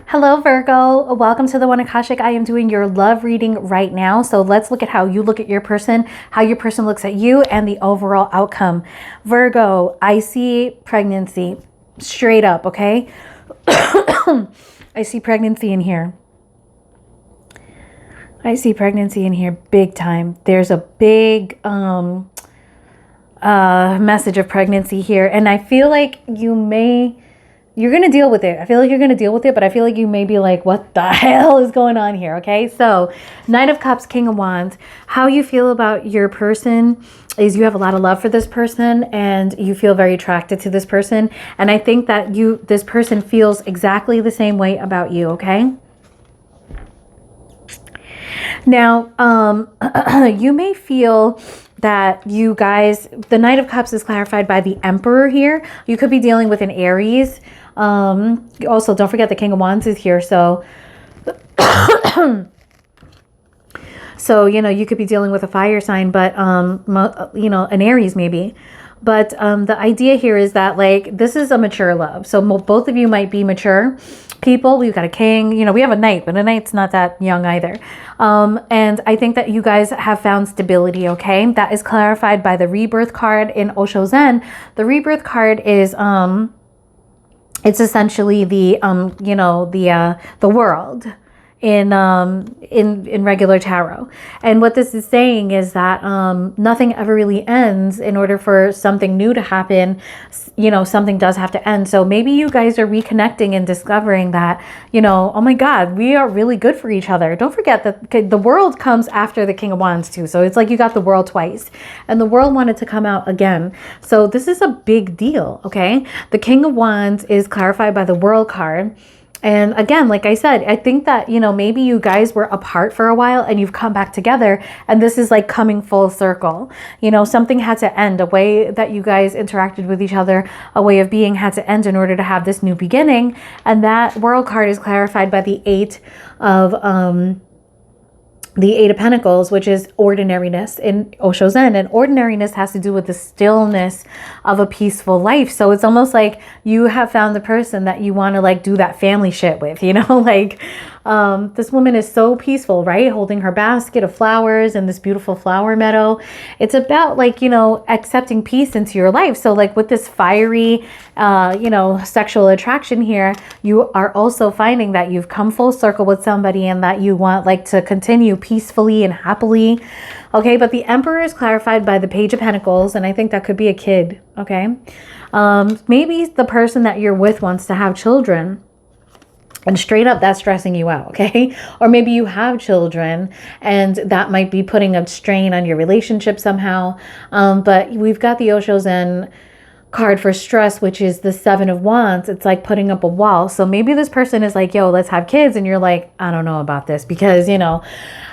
Hello, Virgo. Welcome to the One Akashic. I am doing your love reading right now. So let's look at how you look at your person, how your person looks at you, and the overall outcome. Virgo, I see pregnancy straight up, okay? I see pregnancy in here. I see pregnancy in here big time. There's a big message of pregnancy here. And I feel like you're going to deal with it. I feel like you're going to deal with it, but I feel like you may be like, what the hell is going on here? Okay. So Knight of Cups, King of Wands, how you feel about your person is you have a lot of love for this person and you feel very attracted to this person. And I think that this person feels exactly the same way about you. Okay. Now, you may feel that you guys, the Knight of Cups is clarified by the Emperor here. You could be dealing with an Aries. Also, don't forget the King of Wands is here. So, you could be dealing with a fire sign, but, an Aries maybe. But the idea here is that, like, this is a mature love. So both of you might be mature people. We've got a king, we have a knight, but a knight's not that young either. And I think that you guys have found stability, okay? That is clarified by the Rebirth card in Osho Zen. The Rebirth card is, it's essentially the world in regular tarot. And what this is saying is that nothing ever really ends. In order for something new to happen, something does have to end. So maybe you guys are reconnecting and discovering that, oh my God, we are really good for each other. Don't forget that the world comes after the King of Wands too. So it's like you got the world twice and the world wanted to come out again. So this is a big deal. Okay. The King of Wands is clarified by the World card. And again, like I said, I think that, maybe you guys were apart for a while and you've come back together and this is like coming full circle. Something had to end. A way that you guys interacted with each other, a way of being had to end in order to have this new beginning. And that World card is clarified by the Eight of Pentacles, which is ordinariness in Osho Zen. And ordinariness has to do with the stillness of a peaceful life. So it's almost like you have found the person that you want to like do that family shit with, this woman is so peaceful, right? Holding her basket of flowers in this beautiful flower meadow. It's about like, accepting peace into your life. So like with this fiery, sexual attraction here, you are also finding that you've come full circle with somebody and that you want like to continue peacefully and happily. Okay. But the Emperor is clarified by the Page of Pentacles. And I think that could be a kid. Okay. Maybe the person that you're with wants to have children. And straight up, that's stressing you out, okay? Or maybe you have children and that might be putting a strain on your relationship somehow. But we've got the Osho Zen card for stress, which is the Seven of Wands. It's like putting up a wall. So maybe this person is like, yo, let's have kids. And you're like, I don't know about this because,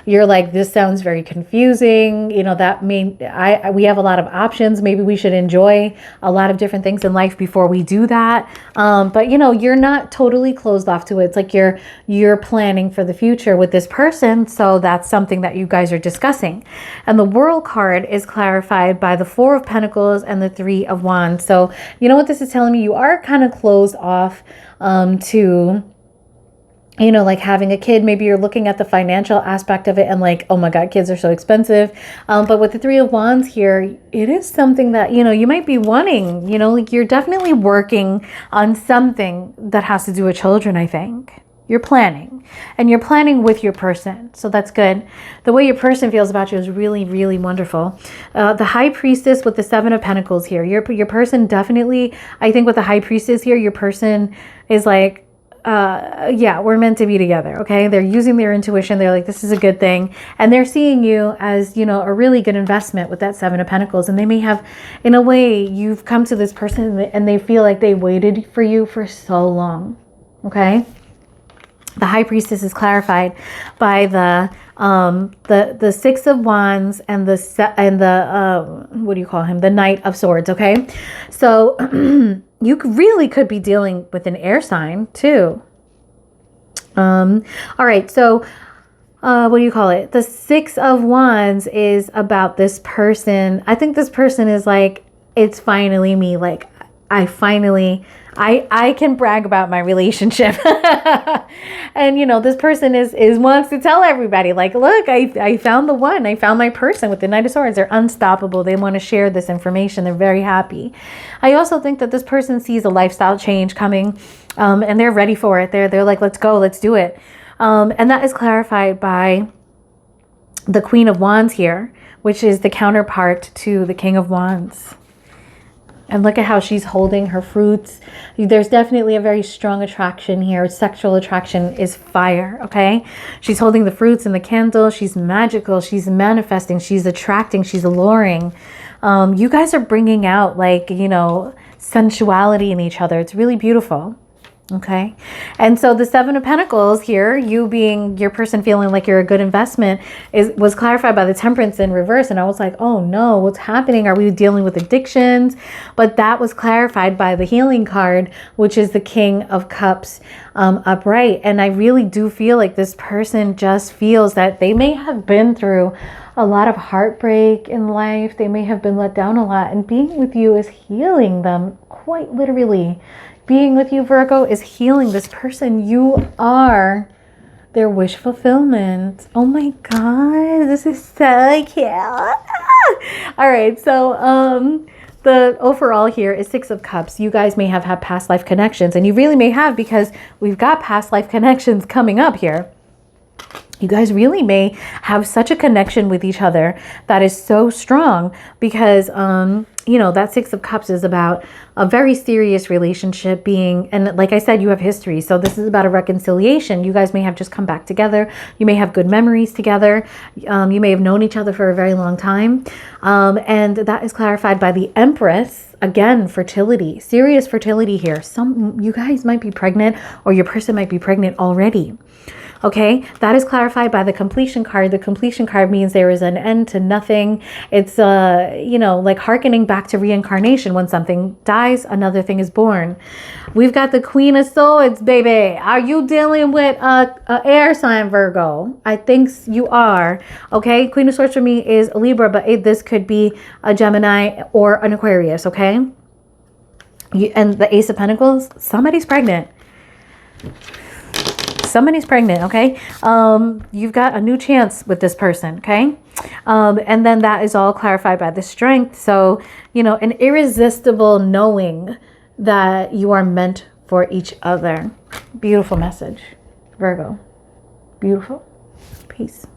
you're like, this sounds very confusing. We have a lot of options. Maybe we should enjoy a lot of different things in life before we do that. But you're not totally closed off to it. It's like you're planning for the future with this person. So that's something that you guys are discussing. And the World card is clarified by the Four of Pentacles and the Three of Wands. So you know what this is telling me? You are kind of closed off to like having a kid. Maybe you're looking at the financial aspect of it and like, oh my God, kids are so expensive. But with the Three of Wands here, it is something that, you might be wanting, like you're definitely working on something that has to do with children. I think you're planning and you're planning with your person. So that's good. The way your person feels about you is really, really wonderful. The High Priestess with the Seven of Pentacles here, your person definitely, I think with the High Priestess here, your person is like, we're meant to be together. Okay. They're using their intuition. They're like, this is a good thing. And they're seeing you as, a really good investment with that Seven of Pentacles. And they may have, in a way, you've come to this person and they feel like they waited for you for so long. Okay. The High Priestess is clarified by the Six of Wands and what do you call him? The Knight of Swords. Okay. So you really could be dealing with an air sign too. All right. So, what do you call it? The Six of Wands is about this person. I think this person is like, it's finally me. Like, I can brag about my relationship. And you know, this person is wants to tell everybody, like, look, I found the one. I found my person with the Knight of Swords. They're unstoppable. They want to share this information. They're very happy. I also think that this person sees a lifestyle change coming, and they're ready for it. They're like, let's go, let's do it. And that is clarified by the Queen of Wands here, which is the counterpart to the King of Wands. And look at how she's holding her fruits. There's definitely a very strong attraction here. Sexual attraction is fire, okay? She's holding the fruits and the candle. She's magical. She's manifesting. She's attracting. She's alluring. You guys are bringing out, like, you know, sensuality in each other. It's really beautiful. Okay. And so the Seven of Pentacles here, you being your person feeling like you're a good investment, was clarified by the Temperance in reverse. And I was like, oh no, what's happening? Are we dealing with addictions? But that was clarified by the Healing card, which is the King of Cups upright. And I really do feel like this person just feels that they may have been through a lot of heartbreak in life. They may have been let down a lot, and being with you is healing them, quite literally. Being with you, Virgo, is healing this person. You are their wish fulfillment. Oh my God, this is so cute. All right, so the overall here is Six of Cups. You guys may have had past life connections, and you really may have, because we've got past life connections coming up here. You guys really may have such a connection with each other that is so strong, because you know, that Six of Cups is about a very serious relationship being, and like I said, you have history. So this is about a reconciliation. You guys may have just come back together. You may have good memories together. You may have known each other for a very long time. And that is clarified by the Empress. Again, fertility, serious fertility here. You guys might be pregnant, or your person might be pregnant already. Okay, that is clarified by the Completion card. The Completion card means there is an end to nothing. It's, you know, like hearkening back to reincarnation. When something dies, another thing is born. We've got the Queen of Swords, baby. Are you dealing with a air sign, Virgo? I think you are. Okay, Queen of Swords for me is a Libra, but this could be a Gemini or an Aquarius, okay? And the Ace of Pentacles, somebody's pregnant. Somebody's pregnant, okay? You've got a new chance with this person, okay? And then that is all clarified by the Strength. So, you know, an irresistible knowing that you are meant for each other. Beautiful message, Virgo. Beautiful. Peace.